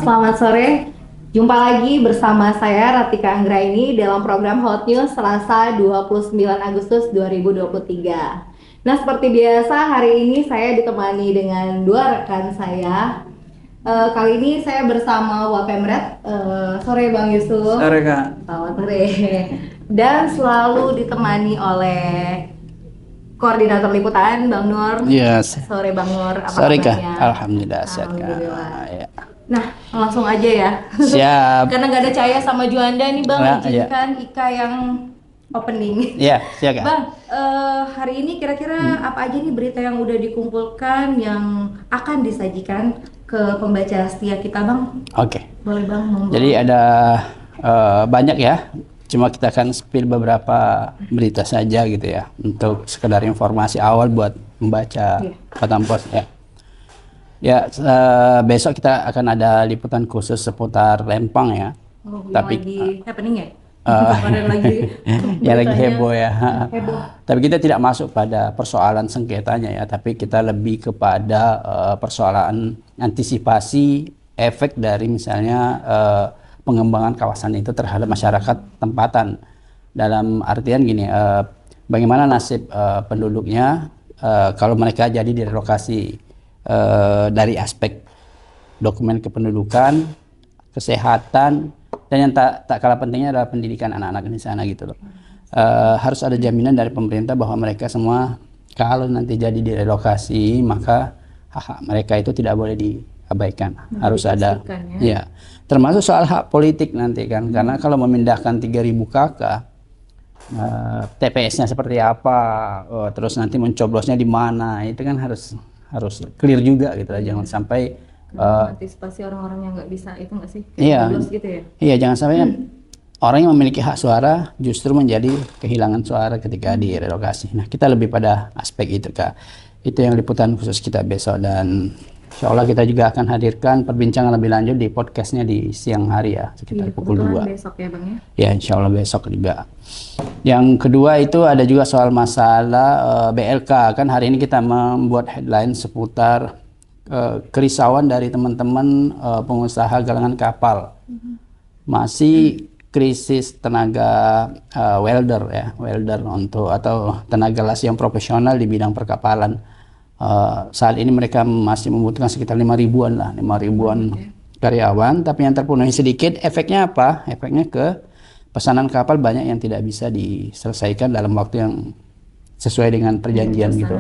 selamat sore. Jumpa lagi bersama saya Ratika Anggraini dalam program Hot News Selasa 29 Agustus 2023. Nah, seperti biasa hari ini saya ditemani dengan dua rekan saya. Kali ini saya bersama Wapemret. Sore Bang Yusuf. Sore Kak. Selamat sore. Dan selalu ditemani oleh Koordinator Liputan Bang Nur. Yes. Sore Bang Nur. Apa Sore Kak. kabarnya? Alhamdulillah sehat Kak. Alhamdulillah. Ya. Nah, langsung aja ya. Siap. Karena nggak ada Cahaya sama Juanda nih Bang, Nah, izinkan Ika yang opening. Iya, siap Kak. Bang, hari ini kira-kira apa aja nih berita yang udah dikumpulkan yang akan disajikan ke pembaca setia kita Bang? Oke. Boleh Bang, monggo. Jadi ada banyak ya. Cuma kita akan spill beberapa berita saja gitu ya. Untuk sekedar informasi awal buat membaca Batam Post ya. Ya, besok kita akan ada liputan khusus seputar Lempang ya. Oh, Tapi yang lagi happening ya? Kemarin lagi ya lagi beritanya heboh ya. heboh. Tapi kita tidak masuk pada persoalan sengketanya ya, tapi kita lebih kepada persoalan antisipasi efek dari misalnya pengembangan kawasan itu terhadap masyarakat tempatan. Dalam artian gini, bagaimana nasib penduduknya kalau mereka jadi direlokasi dari aspek dokumen kependudukan, kesehatan, dan yang tak kalah pentingnya adalah pendidikan anak-anak di sana gitu loh. Harus ada jaminan dari pemerintah bahwa mereka semua kalau nanti jadi direlokasi maka hak mereka itu tidak boleh diabaikan. Harus ada ya. Termasuk soal hak politik nanti kan, karena kalau memindahkan 3.000 kakak TPS-nya seperti apa, terus nanti mencoblosnya di mana, itu kan harus clear juga gitu lah. Jangan sampai antisipasi orang-orang yang nggak bisa itu nggak sih? Iya, Gitu ya? Iya, jangan sampai orang yang memiliki hak suara justru menjadi kehilangan suara ketika direlokasi. Nah, kita lebih pada aspek itu Kak. Itu yang liputan khusus kita besok, dan insya Allah kita juga akan hadirkan perbincangan lebih lanjut di podcastnya di siang hari ya, sekitar pukul 2. Besok ya Bang ya? Ya, insya Allah besok juga. Yang kedua itu ada juga soal masalah BLK. Kan hari ini kita membuat headline seputar kerisauan dari teman-teman pengusaha galangan kapal. Masih krisis tenaga welder ya, welder atau tenaga las yang profesional di bidang perkapalan. Saat ini mereka masih membutuhkan sekitar 5.000-an lah, 5.000-an karyawan, tapi yang terpenuhi sedikit. Efeknya apa? Efeknya ke pesanan kapal banyak yang tidak bisa diselesaikan dalam waktu yang sesuai dengan perjanjian gitu.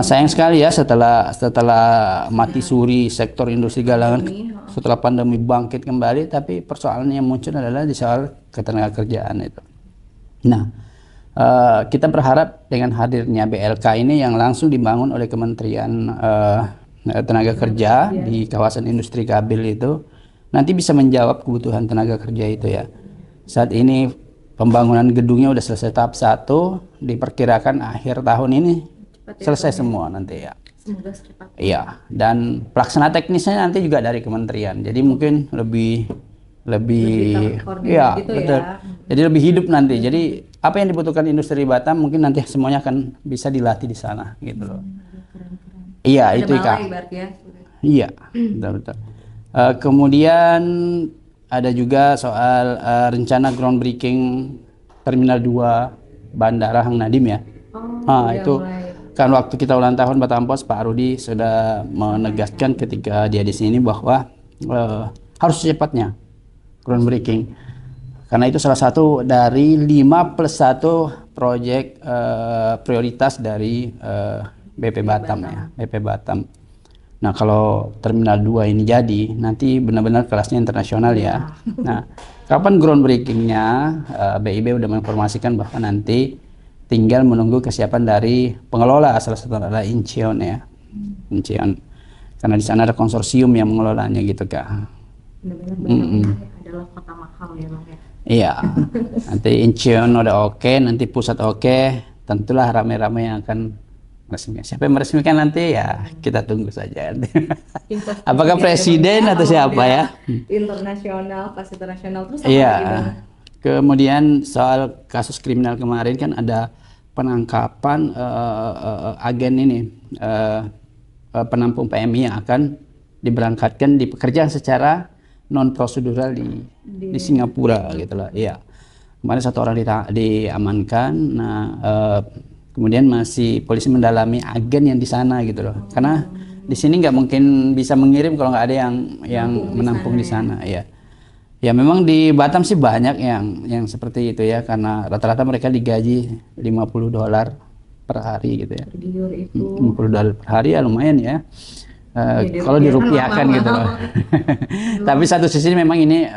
Sayang sekali ya, setelah mati suri sektor industri galangan setelah pandemi bangkit kembali, tapi persoalan yang muncul adalah di soal ketenagakerjaan itu. Nah, kita berharap dengan hadirnya BLK ini yang langsung dibangun oleh Kementerian Tenaga Kerja di kawasan industri kabel itu nanti bisa menjawab kebutuhan tenaga kerja itu ya. Saat ini pembangunan gedungnya udah selesai tahap 1, diperkirakan akhir tahun ini selesai semua nanti ya. Semoga secepatnya. Iya, dan pelaksana teknisnya nanti juga dari kementerian. Jadi mungkin lebih ya, gitu betul. Ya. Jadi lebih hidup nanti. Jadi apa yang dibutuhkan industri Batam mungkin nanti semuanya akan bisa dilatih di sana gitu loh. Iya, Ada itu Kak. Ya. Iya, betul. Kemudian ada juga soal rencana groundbreaking Terminal 2 Bandara Hang Nadim ya. Itu kan waktu kita ulang tahun Batam Post, Pak Rudi sudah menegaskan ketika dia di sini bahwa harus secepatnya groundbreaking. Karena itu salah satu dari 5+1 proyek prioritas dari BP Batam ya, BP Batam. Nah, kalau Terminal 2 ini jadi, nanti benar-benar kelasnya internasional ya. Nah, kapan groundbreakingnya? BIB udah menginformasikan bahwa nanti tinggal menunggu kesiapan dari pengelola, salah satu adalah Incheon ya. Incheon. Karena di sana ada konsorsium yang mengelolanya gitu Kak. Benar-benar adalah kota mahal ya Bang ya. Iya. Nanti Incheon udah oke, nanti pusat oke, tentulah rame-rame yang akan meresmikan. Siapa yang meresmikan nanti ya kita tunggu saja. Apakah presiden atau siapa ya? Internasional, pas internasional terus apa Iya. lagi, Bang? Kemudian soal kasus kriminal kemarin kan ada penangkapan agen ini penampung PMI yang akan diberangkatkan di pekerjaan secara non prosedural di Singapura gitu loh. Iya. Kemarin 1 orang diamankan. Nah, kemudian masih polisi mendalami agen yang di sana gitu loh. Karena di sini nggak mungkin bisa mengirim kalau nggak ada yang menampung di sana ya. Ya memang di Batam sih banyak yang seperti itu ya, karena rata-rata mereka digaji $50 per hari gitu ya. $50 per hari ya lumayan ya. Kalau dirupiahkan gitu loh. Tapi satu sisi memang ini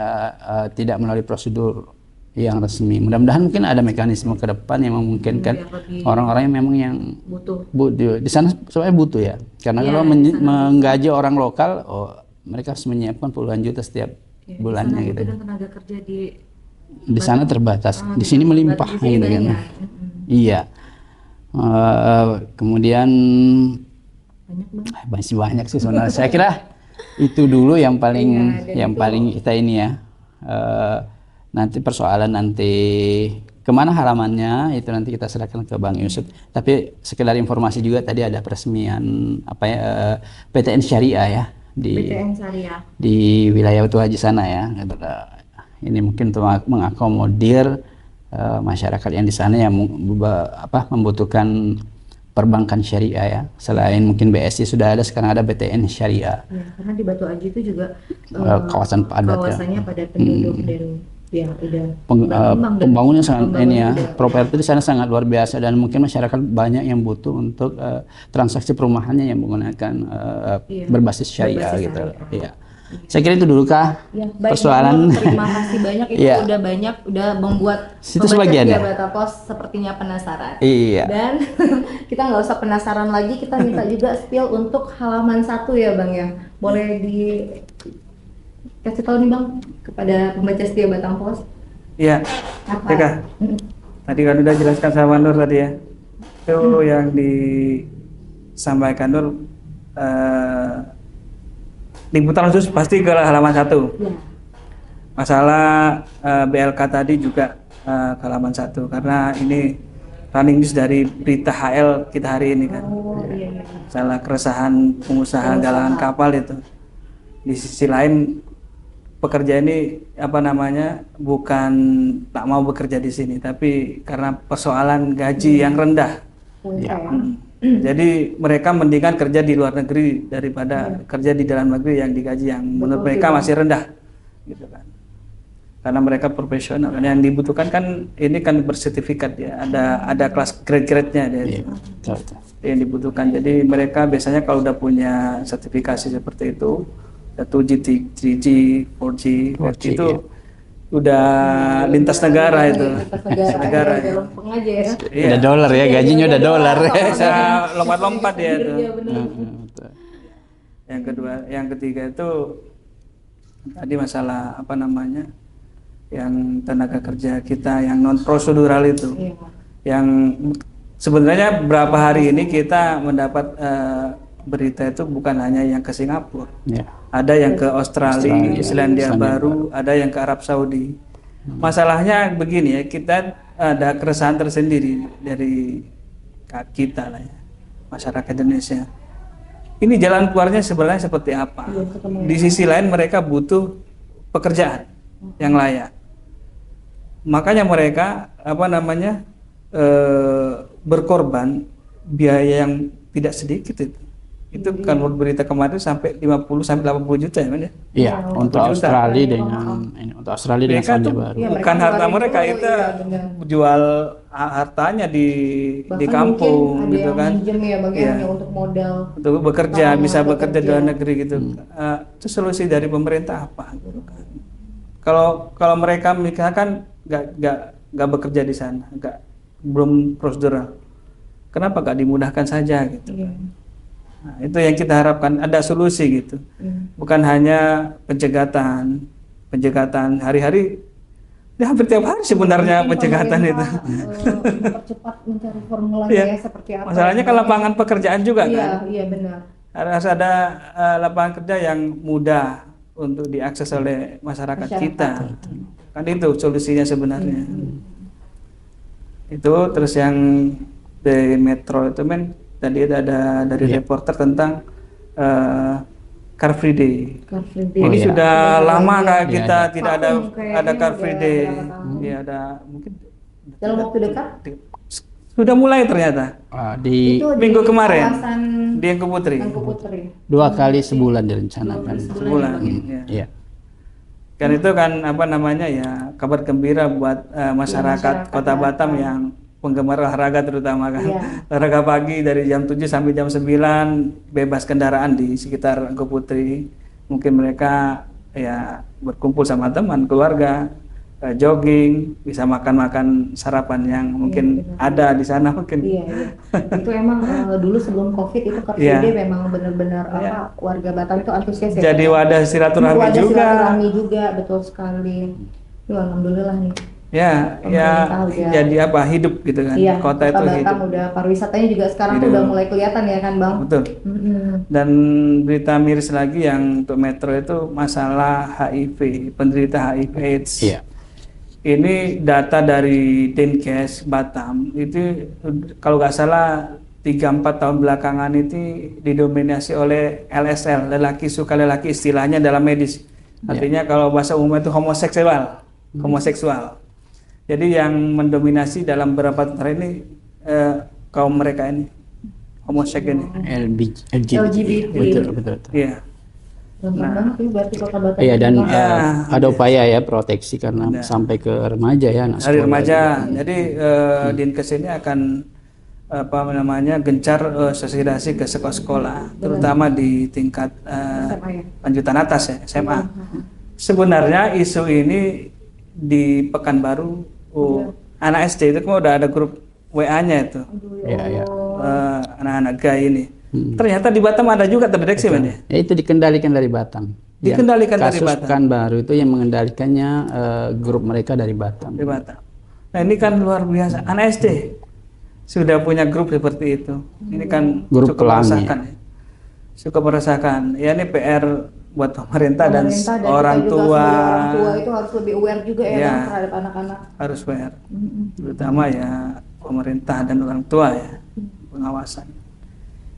tidak melalui prosedur yang resmi. Mudah-mudahan mungkin ada mekanisme ke depan yang memungkinkan orang-orang yang memang yang butuh di sana soalnya butuh ya. Karena kalau menggaji orang lokal, mereka harus menyiapkan puluhan juta setiap bulannya gitu. Tenaga kerja di sana terbatas, di sini melimpah gitu kan. Iya. Kemudian masih banyak sih sebenarnya. Saya kira itu dulu yang paling kita ini ya. Nanti persoalan kemana halamannya itu nanti kita serahkan ke Bang Yusuf. Tapi sekedar informasi juga tadi ada peresmian PTN Syariah ya di wilayah Batu Haji sana ya. Ini mungkin untuk mengakomodir masyarakat yang di sana yang membutuhkan perbankan syariah ya. Selain mungkin BSI sudah ada, sekarang ada BTN Syariah. Ya, karena di Batu Haji itu juga kawasannya padat penduduk dan ya udah pembangunannya sangat ini ya, properti di sana sangat luar biasa, dan mungkin masyarakat banyak yang butuh untuk transaksi perumahannya yang menggunakan berbasis syariah gitu. Iya. Saya kira itu dulu Kak. Ya, baik, persoalan. Terima kasih banyak, itu udah membuat sebagian ya. Bata Pos sepertinya penasaran. Iya. Dan kita nggak usah penasaran lagi, kita minta juga spill untuk halaman 1 ya Bang ya. Boleh kasih tahu nih Bang kepada pembaca setia Batam Pos. Iya. Kak. Tadi kan udah jelaskan sama Nur tadi ya. Itu yang disampaikan Nur liputan khusus pasti ke halaman 1. Ya. Masalah BLK tadi juga ke halaman 1 karena ini running news dari berita HL kita hari ini kan. Iya. Masalah keresahan pengusaha galangan kapal itu. Di sisi lain pekerja ini bukan tak mau bekerja di sini, tapi karena persoalan gaji yang rendah. Ya. Jadi mereka mendingan kerja di luar negeri daripada kerja di dalam negeri yang digaji yang menurut mereka masih rendah, gitu kan. Karena mereka profesional. Yang dibutuhkan kan ini kan bersertifikat ya, ada kelas grade-nya dia. Yang dibutuhkan. Jadi mereka biasanya kalau udah punya sertifikasi seperti itu, 2G, 3G, 4G, itu udah lintas negara itu. Lintas negara ya. Iya. Udah dolar ya, gajinya udah dolar. Bisa lompat-lompat ya itu. Yang ketiga itu tadi masalah yang tenaga kerja kita yang non prosedural itu. Yang sebenarnya berapa hari ini kita mendapat berita itu bukan hanya yang ke Singapura, ada yang ke Australia, Selandia Baru, ada yang ke Arab Saudi. Masalahnya begini ya, kita ada keresahan tersendiri dari kita lah ya, masyarakat Indonesia. Ini jalan keluarnya sebenarnya seperti apa? Di sisi lain mereka butuh pekerjaan yang layak. Makanya mereka berkorban biaya yang tidak sedikit itu kan berita kemarin sampai 50 sampai 80 juta ya, ya? Iya, untuk Australia untuk Australia dengan Selandia Baru. Bukan harta mereka, itu jual hartanya di kampung gitu kan. Untuk modal. Untuk bekerja, bisa bekerja di luar negeri gitu. Itu solusi dari pemerintah apa gitu kan. Kalau mereka misalkan nggak bekerja di sana, belum prosedural, kenapa nggak dimudahkan saja gitu? Nah, itu yang kita harapkan, ada solusi gitu. Bukan hanya pencegatan hari-hari, hampir tiap hari sebenarnya pencegatan itu. Cepat mencari formulanya seperti apa. Masalahnya kan lapangan pekerjaan juga kan. Iya benar. Harus ada lapangan kerja yang mudah untuk diakses oleh masyarakat kita. Kan itu solusinya sebenarnya. Itu terus yang di Metro itu tadi ada dari reporter tentang Car Free Day. Car Free Day. Oh, Ini iya. sudah lama kayak Iya, kita ada. tidak ada Vakum kayaknya Car udah Free Day. berapa tahun. Ya ada mungkin Dalam waktu dekat? sudah mulai ternyata Di Itu di minggu kemarin kawasan di Engku Putri. Engku Putri. 2 kali sebulan direncanakan. Sebulan. Hmm, Ya. Iya. Kan itu kan apa namanya ya kabar gembira buat masyarakat masyarakat Kota Batam Batam. yang penggemar olahraga terutama kan. Iya. Olahraga pagi dari jam 7 sampai jam 9 bebas kendaraan di sekitar Engku Putri. Mungkin mereka ya berkumpul sama teman, keluarga, jogging, bisa makan-makan sarapan yang mungkin ada di sana mungkin. Iya, iya. Itu emang dulu sebelum COVID itu Car Free Iya. Day memang benar-benar Iya. warga Batam itu antusias ya. Jadi wadah silaturahmi Wadah juga. silaturahmi juga, betul sekali. Duh, alhamdulillah nih. Ya, ya Pemerintah udah- jadi apa hidup gitu kan. Iya, Kota itu Batam hidup. udah pariwisatanya juga sekarang tuh Hidup. udah mulai kelihatan ya kan, Bang? Betul. Mm-mm. Dan berita miris lagi yang untuk Metro itu masalah HIV, penderita HIV/AIDS. Iya. Ini data dari Dinkes Batam itu kalau nggak salah 3-4 tahun belakangan itu didominasi oleh LSL, lelaki suka lelaki istilahnya dalam medis. Artinya kalau bahasa umum itu homoseksual. Jadi yang mendominasi dalam beberapa tahun ini kaum mereka ini homoseks ini. LGBT. Betul, betul, betul. Iya. Gampang banget ini berarti Kota Batam. Iya, dan juga. ada upaya ya proteksi karena Ada. sampai ke remaja ya, anak Dari sekolah remaja. juga. Jadi Dinkes ini akan apa namanya gencar sosialisasi ke sekolah-sekolah, terutama di tingkat SMA ya? lanjutan atas ya, SMA. Sebenarnya isu ini di Pekanbaru, anak SD itu kan udah ada grup WA-nya itu, Iya, iya. anak-anak gay ini. Ternyata di Batam ada juga terdeteksi, Man, ya? Ya, itu dikendalikan dari Batam. Dikendalikan dari Kasus Batam. Pekanbaru itu yang mengendalikannya grup mereka dari Batam. Di Batam. Nah ini kan luar biasa, anak SD sudah punya grup seperti itu. Ini kan Grup cukup pelangi. meresahkan ya. Cukup meresahkan. Ya ini PR buat pemerintah dan Pemerintah orang kita juga tua. sebagai orang tua itu harus lebih aware juga ya, Iya. Bang, terhadap anak-anak. Harus PR. Terutama ya pemerintah dan orang tua ya, pengawasan.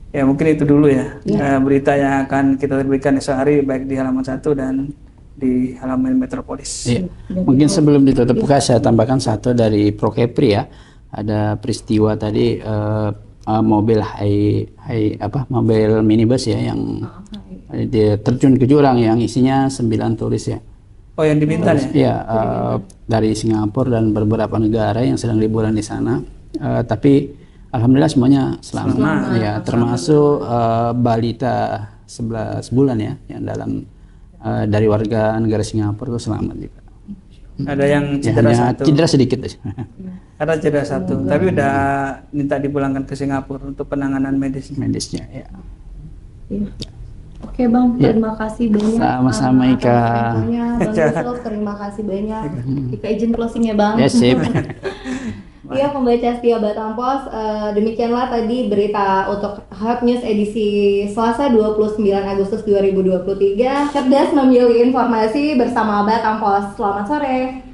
Ya mungkin itu dulu ya, berita yang akan kita terbitkan esok hari baik di halaman 1 dan di halaman Metropolis. Iya. Mungkin sebelum ditutup buka saya tambahkan satu dari Prokepri ya. Ada peristiwa tadi mobil mobil minibus ya yang dia terjun ke jurang yang isinya 9 turis ya. Oh yang diminta ya? Iya, dari Singapura dan beberapa negara yang sedang liburan di sana. Tapi alhamdulillah semuanya selamat. Ya, termasuk balita 11 bulan ya yang dalam dari warga negara Singapura itu selamat juga. Ada yang Ya, cedera hanya satu. cedera sedikit aja. Ada cedera satu, tapi udah minta dipulangkan ke Singapura untuk penanganan medis. Medisnya ya. Iya. Oke Bang, Ya. terima kasih banyak. Sama-sama, atas Ika. infonya, Bang Yusuf, terima kasih banyak. Ika izin closing ya Bang. Ya sip. Iya pembaca setia Batam Pos, demikianlah tadi berita untuk Hot News edisi Selasa 29 Agustus 2023. Cerdas memilih informasi bersama Batam Pos. Selamat sore.